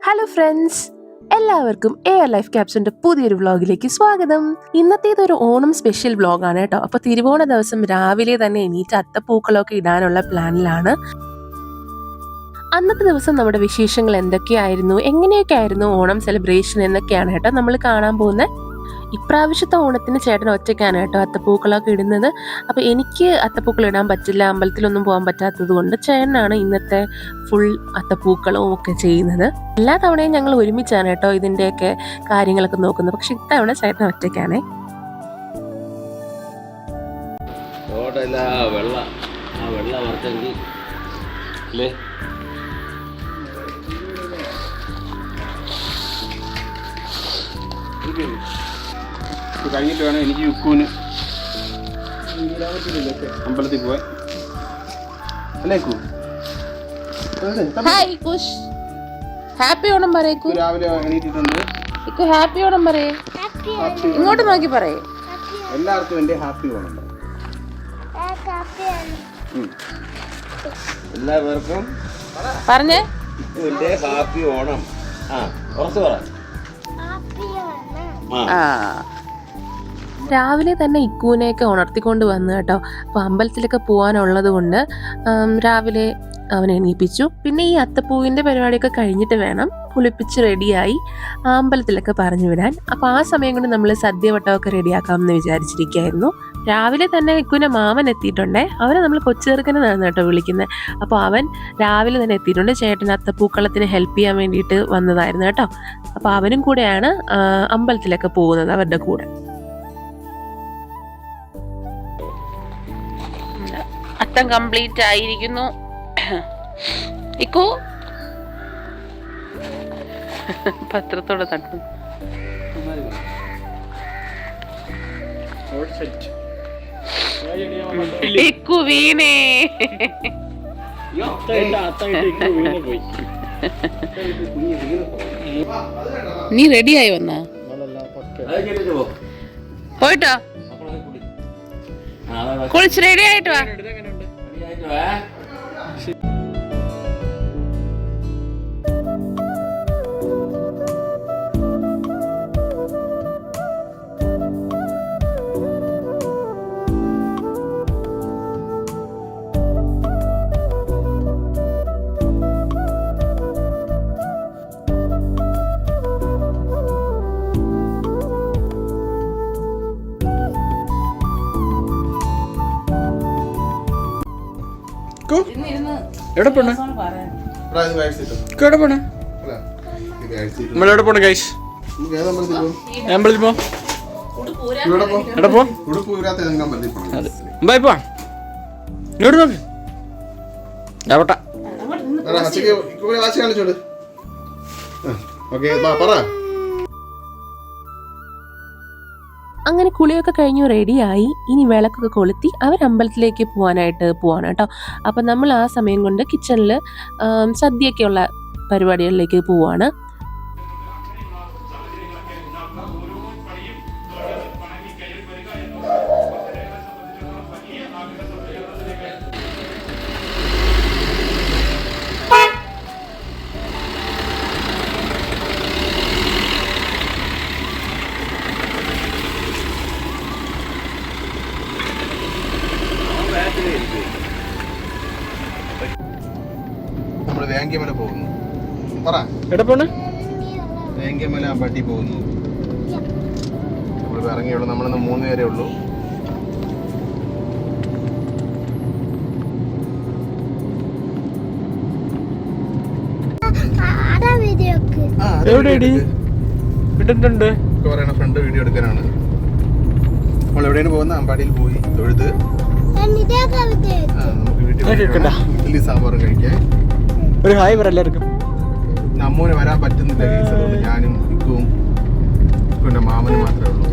Hello friends, എല്ലാവർക്കും air life ക്യാപ്ഷൻ്റെ പുതിയൊരു വ്ളോഗിലേക്ക് സ്വാഗതം. ഇന്നത്തേതൊരു ഓണം സ്പെഷ്യൽ വ്ളോഗാണ് കേട്ടോ. അപ്പോൾ തിരുവോണ ദിവസം രാവിലെ തന്നെ എണീറ്റ് അത്തപ്പൂക്കളമൊക്കെ ഇടാനുള്ള പ്ലാനിലാണ്. അന്നത്തെ ദിവസം നമ്മുടെ വിശേഷങ്ങൾ എന്തൊക്കെയായിരുന്നു, എങ്ങനെയൊക്കെ ആയിരുന്നു ഓണം സെലിബ്രേഷൻ എന്നൊക്കെയാണ് കേട്ടോ നമ്മൾ കാണാൻ പോകുന്നത്. ഇപ്രാവശ്യത്തെ ഓണത്തിന് ചേട്ടൻ ഒറ്റയ്ക്കാണ് കേട്ടോ അത്തപ്പൂക്കളൊക്കെ ഇടുന്നത്. അപ്പോൾ എനിക്ക് അത്തപ്പൂക്കൾ ഇടാൻ പറ്റില്ല, അമ്പലത്തിലൊന്നും പോകാൻ പറ്റാത്തത് കൊണ്ട് ചേട്ടനാണ് ഇന്നത്തെ ഫുൾ അത്തപ്പൂക്കളവും ഒക്കെ ചെയ്യുന്നത്. എല്ലാ തവണയും ഞങ്ങൾ ഒരുമിച്ചാണ് കേട്ടോ ഇതിൻ്റെയൊക്കെ കാര്യങ്ങളൊക്കെ നോക്കുന്നത്. പക്ഷെ ഇത്തവണ ചേട്ടൻ ഒറ്റയ്ക്കാണേ. കഴിഞ്ഞിട്ട് വേണം എനിക്ക് യുക്കൂന് അമ്പലത്തിൽ പോവാൻ. അല്ലേ ഹാപ്പി ഓണം പറയൂ. രാവിലെ എണീറ്റിട്ടുണ്ട്. ഹാപ്പി ഓണം പറയേ, ഇങ്ങോട്ട് നോക്കി പറയേ. എല്ലാവർക്കും എൻ്റെ ഹാപ്പി ഓണം. എല്ലാവർക്കും പറഞ്ഞേ എൻ്റെ ഹാപ്പി ഓണം. കുറച്ച് പറ. രാവിലെ തന്നെ ഇക്കൂനെയൊക്കെ ഉണർത്തിക്കൊണ്ട് വന്നു കേട്ടോ. അപ്പോൾ അമ്പലത്തിലൊക്കെ പോകാനുള്ളത് കൊണ്ട് രാവിലെ അവനെ എണീപ്പിച്ചു. പിന്നെ ഈ അത്തപ്പൂവിൻ്റെ പരിപാടിയൊക്കെ കഴിഞ്ഞിട്ട് വേണം കുളിപ്പിച്ച് റെഡിയായി അമ്പലത്തിലൊക്കെ പറഞ്ഞു വിടാൻ. അപ്പോൾ ആ സമയം കൊണ്ട് നമ്മൾ സദ്യവട്ടമൊക്കെ റെഡിയാക്കാമെന്ന് വിചാരിച്ചിരിക്കുകയായിരുന്നു. രാവിലെ തന്നെ ഇക്കുവിൻ്റെ മാമൻ എത്തിയിട്ടുണ്ടേ. അവരെ നമ്മൾ കൊച്ചുചെറുക്കനെന്നാണ് കേട്ടോ വിളിക്കുന്നത്. അപ്പോൾ അവൻ രാവിലെ തന്നെ എത്തിയിട്ടുണ്ട്. ചേട്ടൻ അത്തപ്പൂക്കളത്തിന് ഹെൽപ്പ് ചെയ്യാൻ വേണ്ടിയിട്ട് വന്നതായിരുന്നു കേട്ടോ. അപ്പോൾ അവനും കൂടെയാണ് അമ്പലത്തിലൊക്കെ പോകുന്നത് അവരുടെ കൂടെ. അത്തം കംപ്ലീറ്റ് ആയിരിക്കുന്നു. ഇക്കു പത്രത്തോടെ തട്ടുന്നു. ഇക്കു വീണേ. നീ റെഡിയായി വന്നാ പോയിട്ടോ? കുളിച്ച് റെഡി ആയിട്ട് വാ. എവിടെ പോണേ? എവിടെ പോണേ? നമ്മളെവിടെ പോണേ ഗൈസ്? അമ്പലത്തിൽ പോ. എവിടെ പോ? ബൈ പോ. ഇങ്ങോട്ട് നോക്ക്. എവിടെ? അങ്ങനെ കുളിയൊക്കെ കഴിഞ്ഞു റെഡിയായി. ഇനി വിളക്കൊക്കെ കൊളുത്തി അവർ അമ്പലത്തിലേക്ക് പോകാനായിട്ട് പോവാണ് കേട്ടോ. അപ്പം നമ്മൾ ആ സമയം കൊണ്ട് കിച്ചണിൽ സദ്യയൊക്കെയുള്ള പരിപാടികളിലേക്ക് പോവാണ്. നമ്മള് വേങ്കമല പോകുന്നു. വേങ്കമല പട്ടി പോകുന്നു. നമ്മളിപ്പോ ഇറങ്ങിയുള്ളൂ. നമ്മളിന്ന് 3 പേരേ ഉള്ളൂ. ഫ്രണ്ട് വീഡിയോ എടുക്കാനാണ്. നമ്മൾ എവിടെയാണ് പോകുന്നത്? അമ്പാടിയിൽ പോയി തൊഴുത് നമുക്ക് വീട്ടിൽ ഇഡ്ഡലി സാമ്പാറും കഴിക്കാൻ. ഒരു ഹായ് പറ എല്ലാവർക്കും. അമ്മൂന് വരാൻ പറ്റുന്നില്ല കേസ്. അതുകൊണ്ട് ഞാനും ഇക്കും പിന്നെ മാമനും മാത്രമേ ഉള്ളൂ.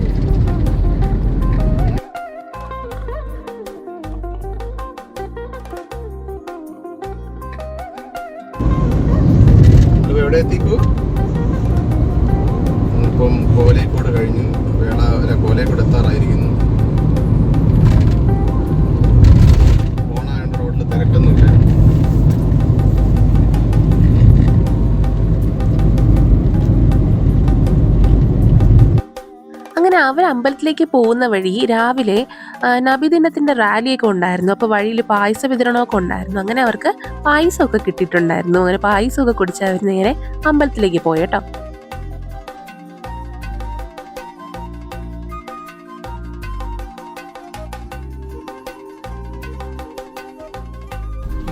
എവിടെ എത്തിക്കൂ? ഇപ്പം കോലേക്കോട് കഴിഞ്ഞു. കോലേക്കോട് എത്താറായിരിക്കുന്നു. ഓണായോണ്ട് റോഡിൽ തിരക്കൊന്നുമില്ല. അങ്ങനെ അവർ അമ്പലത്തിലേക്ക് പോകുന്ന വഴി രാവിലെ നബിദിനത്തിൻ്റെ റാലിയൊക്കെ ഉണ്ടായിരുന്നു. അപ്പോൾ വഴിയിൽ പായസ വിതരണമൊക്കെ ഉണ്ടായിരുന്നു. അങ്ങനെ അവർക്ക് പായസമൊക്കെ കിട്ടിയിട്ടുണ്ടായിരുന്നു. അങ്ങനെ പായസമൊക്കെ കുടിച്ച് അവർ നേരെ അമ്പലത്തിലേക്ക് പോയി കേട്ടോ.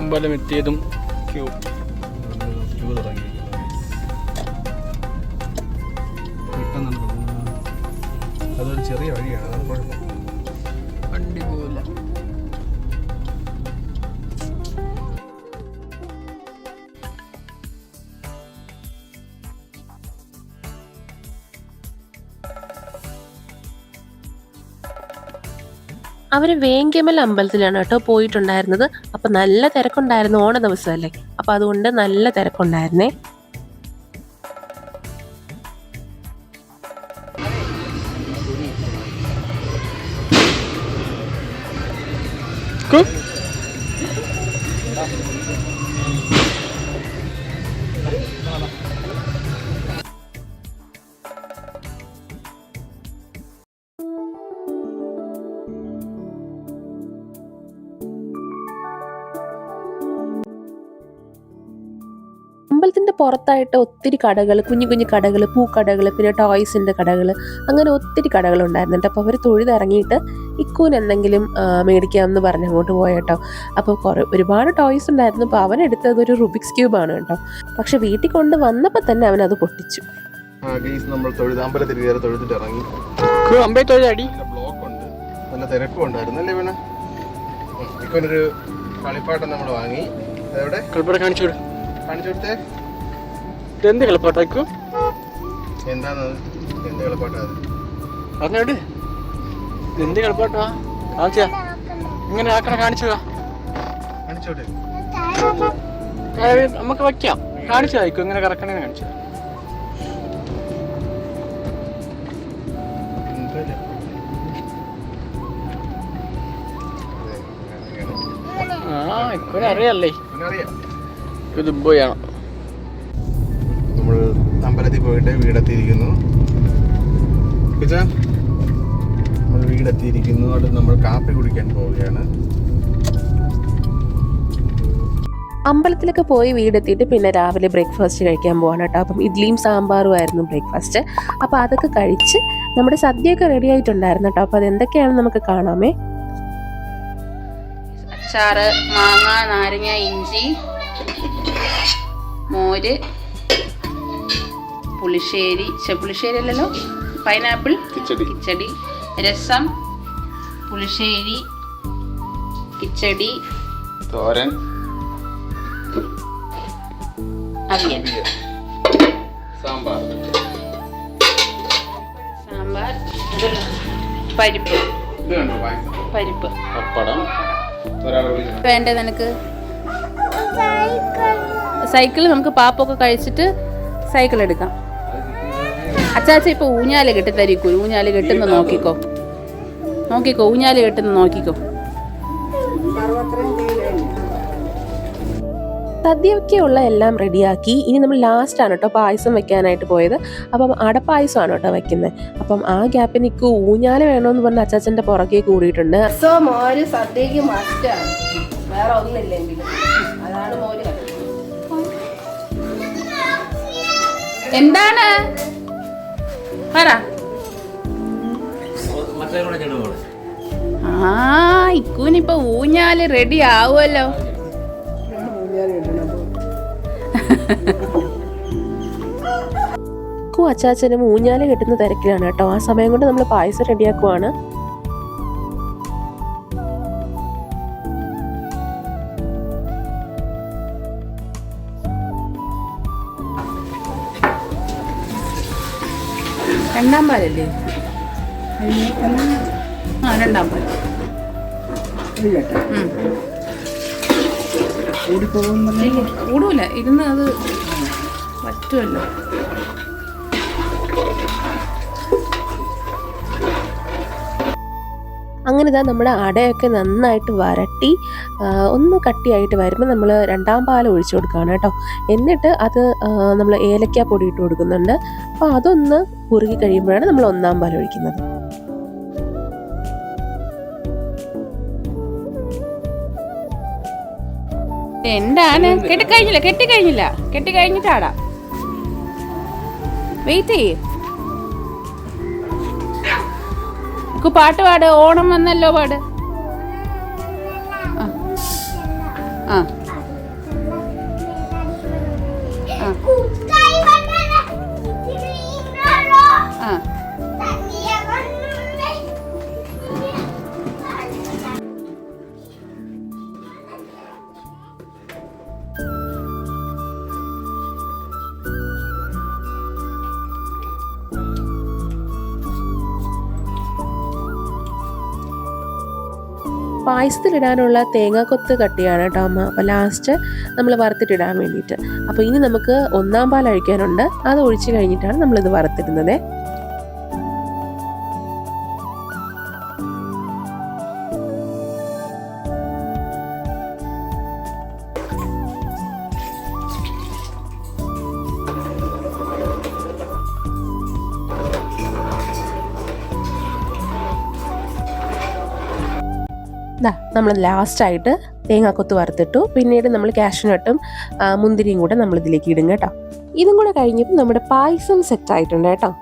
അമ്പലമെത്തിയതും ക്യൂ അതൊരു ചെറിയ വഴിയാണ്, അതാണ് കുഴപ്പം. വണ്ടി പോവില്ല. അവർ വേങ്കമൽ അമ്പലത്തിലാണ് കേട്ടോ പോയിട്ടുണ്ടായിരുന്നത്. അപ്പം നല്ല തിരക്കുണ്ടായിരുന്നു, ഓണ ദിവസമല്ലേ, അപ്പം അതുകൊണ്ട് നല്ല തിരക്കുണ്ടായിരുന്നേ. അമ്പലത്തിൻ്റെ പുറത്തായിട്ട് ഒത്തിരി കടകൾ, കുഞ്ഞു കുഞ്ഞു കടകൾ, പൂക്കടകൾ, പിന്നെ ടോയ്സിൻ്റെ കടകൾ, അങ്ങനെ ഒത്തിരി കടകളുണ്ടായിരുന്നു കേട്ടോ. അപ്പോൾ അവർ തൊഴുതിറങ്ങിയിട്ട് ഇക്കൂന് എന്തെങ്കിലും മേടിക്കാമെന്ന് പറഞ്ഞ് അങ്ങോട്ട് പോയേട്ടോ. അപ്പോൾ ഒരുപാട് ടോയ്സ് ഉണ്ടായിരുന്നു. അപ്പോൾ അവനെടുത്തത് ഒരു റുബിക്സ് ക്യൂബാണ് കേട്ടോ. പക്ഷെ വീട്ടിൽ കൊണ്ട് വന്നപ്പോൾ തന്നെ അവനത് പൊട്ടിച്ചു. നമ്മൾ അമ്പലത്തിൽ കയറി തൊഴുതിട്ട് ഇറങ്ങി. ബ്ലോക്ക് ഉണ്ട്, നല്ല തിരക്കും ഉണ്ടായിരുന്നു അല്ലേ? പിന്നെ ഇക്കൊരു കളിപ്പാട്ടം നമ്മൾ വാങ്ങി. അതെവിടെ കാണിച്ചു കൊടുത്തേ. എന്ത് കളിപ്പാട്ടാക്കും? എന്താണത്? എന്ത് കളിപ്പാട്ടാ അത്? പറഞ്ഞോട്. എന്ത് കളിപ്പാട്ടാ? കാണിച്ചാ ഇങ്ങനെ ആക്കണ കാണിച്ചതാ. കാണിച്ചോട്ടെ, നമുക്ക് വയ്ക്കാം. കാണിച്ചതായിരിക്കും ഇങ്ങനെ കറക്കണേ കാണിച്ചു. അറിയാല്ലേ ഇത് പോയാണ്. നമ്മൾ അമ്പലത്തിൽ പോയിട്ട് വീടെത്തിയിരിക്കുന്നു. നമ്മൾ വീടെത്തിയിരിക്കുന്നു. അവിടെ നമ്മൾ കാപ്പി കുടിക്കാൻ പോവുകയാണ്. അമ്പലത്തിലൊക്കെ പോയി വീടെത്തിയിട്ട് പിന്നെ രാവിലെ ബ്രേക്ക്ഫാസ്റ്റ് കഴിക്കാൻ പോവാണ് കേട്ടോ. അപ്പം ഇഡ്ലിയും സാമ്പാറും ആയിരുന്നു ബ്രേക്ക്ഫാസ്റ്റ്. അപ്പോൾ അതൊക്കെ കഴിച്ച് നമ്മുടെ സദ്യയൊക്കെ റെഡി ആയിട്ടുണ്ടായിരുന്നു കേട്ടോ. അപ്പോൾ അതെന്തൊക്കെയാണെന്ന് നമുക്ക് കാണാമേ. അച്ചാറ്, മാങ്ങ, നാരങ്ങ, ഇഞ്ചി, മോര്, പുളിശ്ശേരി, പുളിശ്ശേരി അല്ലല്ലോ, പൈനാപ്പിൾ കിച്ചടി, രസം, പുളിശ്ശേരി, കിച്ചടി, തോരൻ, അവിയൽ, സാമ്പാർ, പരിപ്പ്, പപ്പടം. വേണ്ടത് നിനക്ക്? സൈക്കിൾ നമുക്ക് പാപ്പൊക്കെ കഴിച്ചിട്ട് സൈക്കിൾ എടുക്കാം. അച്ചാച്ച ഇപ്പൊ ഊഞ്ഞാല് കെട്ടി തരിക്കൂ. ഊഞ്ഞാല് കെട്ടുന്ന നോക്കിക്കോ, ഊഞ്ഞാല് കെട്ടുന്ന നോക്കിക്കോ. സദ്യയൊക്കെയുള്ള എല്ലാം റെഡിയാക്കി. ഇനി നമ്മൾ ലാസ്റ്റാണ് കേട്ടോ പായസം വെക്കാനായിട്ട് പോയത്. അപ്പം അടപ്പായസമാണ് കേട്ടോ വെക്കുന്നത്. അപ്പം ആ ഗ്യാപ്പിൽ നിൽക്കൂ ഊഞ്ഞാല് വേണമെന്ന് പറഞ്ഞ അച്ചാച്ചൻ്റെ പുറകെ കൂടിയിട്ടുണ്ട്. മോര് സദ്യക്ക് മസ്റ്റാണ്, വേറെ ഒന്നില്ലെങ്കിലും അതാണ് മോര്. എന്താണ് പറ? ഇക്കൂനിപ്പോ ഊഞ്ഞാല് റെഡി ആവുമല്ലോ. അച്ചാച്ചനും ഊഞ്ഞാല് കെട്ടുന്ന തിരക്കിലാണ് കേട്ടോ. ആ സമയം കൊണ്ട് നമ്മൾ പായസം റെഡിയാക്കുവാണ്. രണ്ടാം പാലല്ലേ? രണ്ടാം പാൽ. കൂടൂല, ഇരുന്ന് അത് പറ്റുമല്ലോ. അങ്ങനെ ഇതാ നമ്മുടെ അടയൊക്കെ നന്നായിട്ട് വരട്ടി ഒന്ന് കട്ടിയായിട്ട് വരുമ്പോൾ നമ്മൾ രണ്ടാം പാൽ ഒഴിച്ചു കൊടുക്കുകയാണ് കേട്ടോ. എന്നിട്ട് അത് നമ്മൾ ഏലക്ക പൊടി ഇട്ട് കൊടുക്കുന്നുണ്ട്. അപ്പോൾ അതൊന്ന് കുറുകി കഴിയുമ്പോഴാണ് നമ്മൾ ഒന്നാം പാൽ ഒഴിക്കുന്നത്. എന്താണ് കെട്ടിക്കഴിഞ്ഞിട്ടാടാ. വെയിറ്റ് ചെയ്യ്. പാട്ട് പാട്. ഓണം വന്നല്ലോ, പാട്. ആ പായസത്തിലിടാനുള്ള തേങ്ങാക്കൊത്ത് കട്ടിയാണ് കേട്ടോ അമ്മ. അപ്പോൾ ലാസ്റ്റ് നമ്മൾ വറുത്തിട്ടിടാൻ വേണ്ടിയിട്ട്. അപ്പോൾ ഇനി നമുക്ക് ഒന്നാം പാൽ ഒഴിക്കാനുണ്ട്. അത് ഒഴിച്ച് കഴിഞ്ഞിട്ടാണ് നമ്മളിത് വറുത്തിടുന്നത്. നമ്മൾ ലാസ്റ്റായിട്ട് തേങ്ങാക്കൊത്ത് വറുത്തിട്ടു. പിന്നീട് നമ്മൾ കാഷ്യൂനട്ടും മുന്തിരിയും കൂടെ നമ്മൾ ഇതിലേക്ക് ഇടും കേട്ടോ. ഇതും കൂടെ കഴിഞ്ഞപ്പോൾ നമ്മുടെ പായസം സെറ്റ് ആയിട്ടുണ്ട് കേട്ടോ.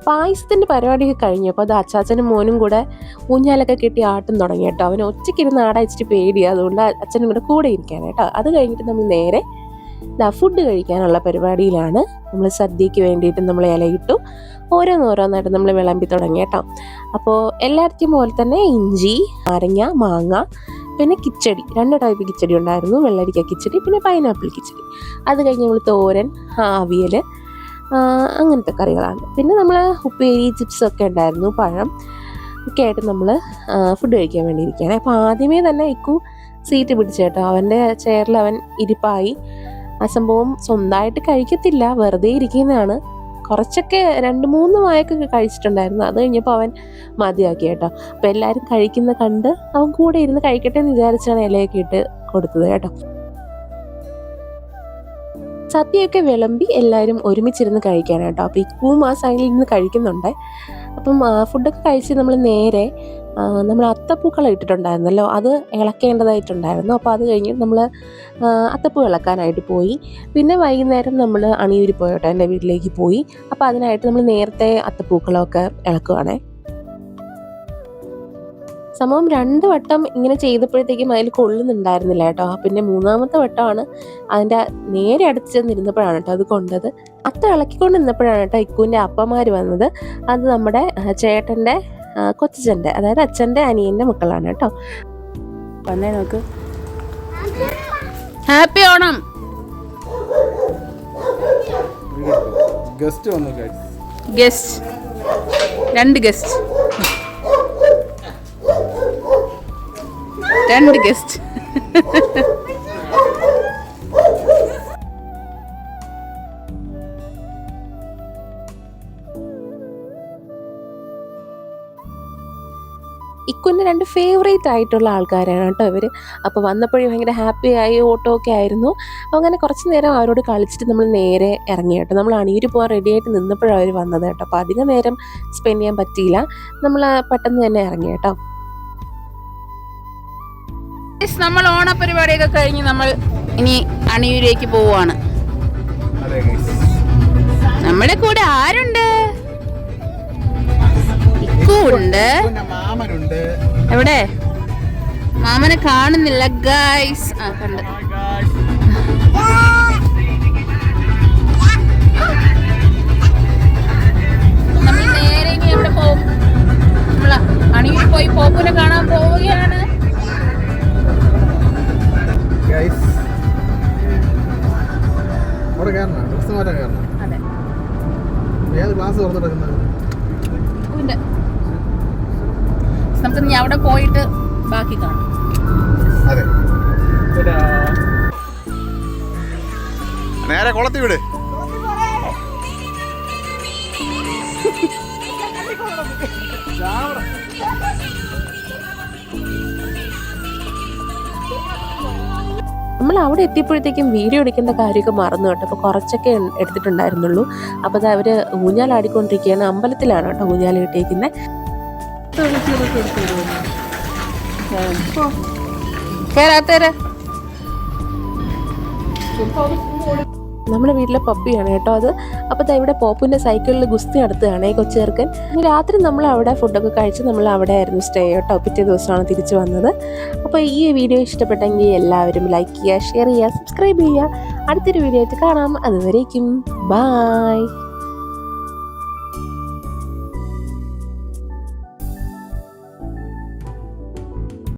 പായസത്തിൻ്റെ പരിപാടിയൊക്കെ കഴിഞ്ഞപ്പോൾ അത് അച്ചാച്ചനും മോനും കൂടെ ഊഞ്ഞാലൊക്കെ കെട്ടി ആട്ടും തുടങ്ങി കേട്ടോ. അവന് ഒറ്റയ്ക്കിരുന്ന് ആടയച്ചിട്ട് പേടിയാണ്, അതുകൊണ്ട് അച്ഛനും കൂടെ ഇരിക്കാൻ കേട്ടോ. അത് കഴിഞ്ഞിട്ട് നമ്മൾ നേരെ ഫുഡ് കഴിക്കാനുള്ള പരിപാടിയിലാണ്. നമ്മൾ സദ്യക്ക് വേണ്ടിയിട്ട് നമ്മൾ ഇലയിട്ടു. ഓരോന്നോരോന്നായിട്ട് നമ്മൾ വിളമ്പി തുടങ്ങി കേട്ടോ. അപ്പോൾ എല്ലായിടത്തും പോലെ തന്നെ ഇഞ്ചി, നാരങ്ങ, മാങ്ങ, പിന്നെ കിച്ചടി, 2 ടൈപ്പ് കിച്ചടി ഉണ്ടായിരുന്നു. വെള്ളരിക്ക കിച്ചടി, പിന്നെ പൈനാപ്പിൾ കിച്ചടി. അത് കഴിഞ്ഞ് നമ്മൾ തോരൻ, അവിയൽ, അങ്ങനത്തെ കറികളാണ്. പിന്നെ നമ്മൾ ഉപ്പേരി, ചിപ്സൊക്കെ ഉണ്ടായിരുന്നു, പഴം ഒക്കെ ആയിട്ട് നമ്മൾ ഫുഡ് കഴിക്കാൻ വേണ്ടി ഇരിക്കുകയാണ്. അപ്പോൾ ആദ്യമേ തന്നെ ഇക്കു സീറ്റ് പിടിച്ചു കേട്ടോ. അവൻ്റെ ചെയറിൽ അവൻ ഇരിപ്പായി. ആ സംഭവം സ്വന്തമായിട്ട് കഴിക്കത്തില്ല, വെറുതെ ഇരിക്കുന്നതാണ്. കുറച്ചൊക്കെ 2-3 വായൊക്കെ കഴിച്ചിട്ടുണ്ടായിരുന്നു. അത് കഴിഞ്ഞപ്പോൾ അവൻ മതിയാക്കി കേട്ടോ. അപ്പോൾ എല്ലാവരും കഴിക്കുന്ന കണ്ട് അവൻ കൂടെ ഇരുന്ന് കഴിക്കട്ടെ എന്ന് വിചാരിച്ചാണ് ഇലയൊക്കെ ഇട്ട് കൊടുത്തത് കേട്ടോ. സദ്യയൊക്കെ വിളമ്പി എല്ലാവരും ഒരുമിച്ചിരുന്ന് കഴിക്കാനാട്ടോ. അപ്പോൾ ഇക്കുവും ആ സൈഡിൽ നിന്ന് കഴിക്കുന്നുണ്ട്. അപ്പം ഫുഡൊക്കെ കഴിച്ച് നമ്മൾ നേരെ നമ്മൾ അത്തപ്പൂക്കളം ഇട്ടിട്ടുണ്ടായിരുന്നല്ലോ, അത് ഇളക്കേണ്ടതായിട്ടുണ്ടായിരുന്നു. അപ്പോൾ അത് കഴിഞ്ഞ് നമ്മൾ അത്തപ്പൂ ഇളക്കാനായിട്ട് പോയി. പിന്നെ വൈകുന്നേരം നമ്മൾ അണിയൂരി പോയിട്ടോ, എൻ്റെ വീട്ടിലേക്ക് പോയി. അപ്പോൾ അതിനായിട്ട് നമ്മൾ നേരത്തെ അത്തപ്പൂക്കളമൊക്കെ ഇളക്കുവാണേ. സംഭവം 2 വട്ടം ഇങ്ങനെ ചെയ്തപ്പോഴത്തേക്കും അതിൽ കൊള്ളുന്നുണ്ടായിരുന്നില്ല കേട്ടോ. പിന്നെ 3ാമത്തെ വട്ടമാണ് അതിൻ്റെ നേരെ അടുത്ത് ചെന്നിരുന്നപ്പോഴാണ് കേട്ടോ അത് കൊണ്ടത്. അത്ത ഇളക്കിക്കൊണ്ട് നിന്നപ്പോഴാണ് കേട്ടോ ഇക്കുവിൻ്റെ അപ്പന്മാർ വന്നത്. അത് നമ്മുടെ ചേട്ടൻ്റെ കൊച്ചച്ഛൻ്റെ, അതായത് അച്ഛൻ്റെ അനിയൻ്റെ മക്കളാണ് കേട്ടോ. വന്നേ നോക്ക്. ഹാപ്പി ഓണം. ഗസ്റ്റ് വന്നു. Guest 2 guest 2 guest. ഇക്കുൻ്റെ 2 ഫേവറേറ്റ് ആയിട്ടുള്ള ആൾക്കാരാണ് കേട്ടോ ഇവർ. അപ്പോൾ വന്നപ്പോഴും ഭയങ്കര ഹാപ്പി ആയി, ഓട്ടോ ഒക്കെ ആയിരുന്നു. അപ്പോൾ അങ്ങനെ കുറച്ച് നേരം അവരോട് കളിച്ചിട്ട് നമ്മൾ നേരെ ഇറങ്ങി കേട്ടോ. നമ്മൾ അണിയൂര് പോകാൻ റെഡി ആയിട്ട് നിന്നപ്പോഴാണ് അവർ വന്നത് കേട്ടോ. അപ്പോൾ അധികം നേരം സ്പെൻഡ് ചെയ്യാൻ പറ്റിയില്ല, നമ്മൾ പെട്ടെന്ന് തന്നെ ഇറങ്ങി കേട്ടോ. നമ്മൾ ഓണപരിപാടിയൊക്കെ കഴിഞ്ഞ് നമ്മൾ ഇനി അണിയൂരേക്ക് പോവാണ്. നമ്മുടെ കൂടെ ആരുണ്ട്? ഇക്കുണ്ട്. എവിടെ? മാമനെ കാണുന്നില്ല ഗൈസ്. കണ്ട്. നമ്മൾ നേരെ ഇനി എവിടെ പോകും? നമ്മൾ അണിയൂർ പോയി പോപ്പുനെ കാണാൻ പോവുകയാണ്. നമുക്ക് ഇനി അവിടെ പോയിട്ട് ബാക്കി കാണാം. നേരെ കുളത്തി വിട്. നമ്മൾ അവിടെ എത്തിയപ്പോഴത്തേക്കും വീഡിയോ എടുക്കേണ്ട കാര്യമൊക്കെ മറന്നു കേട്ടോ. അപ്പോൾ കുറച്ചൊക്കെ എടുത്തിട്ടുണ്ടായിരുന്നുള്ളൂ. അപ്പോൾ അത് അവർ ഊഞ്ഞാലാടിക്കൊണ്ടിരിക്കുകയാണ്. അമ്പലത്തിലാണ് കേട്ടോ ഊഞ്ഞാൽ കിട്ടിയിരിക്കുന്നത്. കേറാത്തേരെ നമ്മുടെ വീട്ടിലെ പപ്പിയാണ് കേട്ടോ അത്. അപ്പോൾ ഇവിടെ പോപ്പിൻ്റെ സൈക്കിളിൽ ഗുസ്തി നടത്തുകയാണ് കൊച്ചു ചേർക്കൻ. രാത്രി നമ്മൾ അവിടെ ഫുഡൊക്കെ കഴിച്ച് നമ്മൾ അവിടെ ആയിരുന്നു സ്റ്റേ കേട്ടോ. പിറ്റേ ദിവസമാണ് തിരിച്ചു വന്നത്. അപ്പോൾ ഈ വീഡിയോ ഇഷ്ടപ്പെട്ടെങ്കിൽ എല്ലാവരും ലൈക്ക് ചെയ്യുക, ഷെയർ ചെയ്യുക, സബ്സ്ക്രൈബ് ചെയ്യുക. അടുത്തൊരു വീഡിയോ ആയിട്ട് കാണാം. അതുവരേക്കും ബായ്.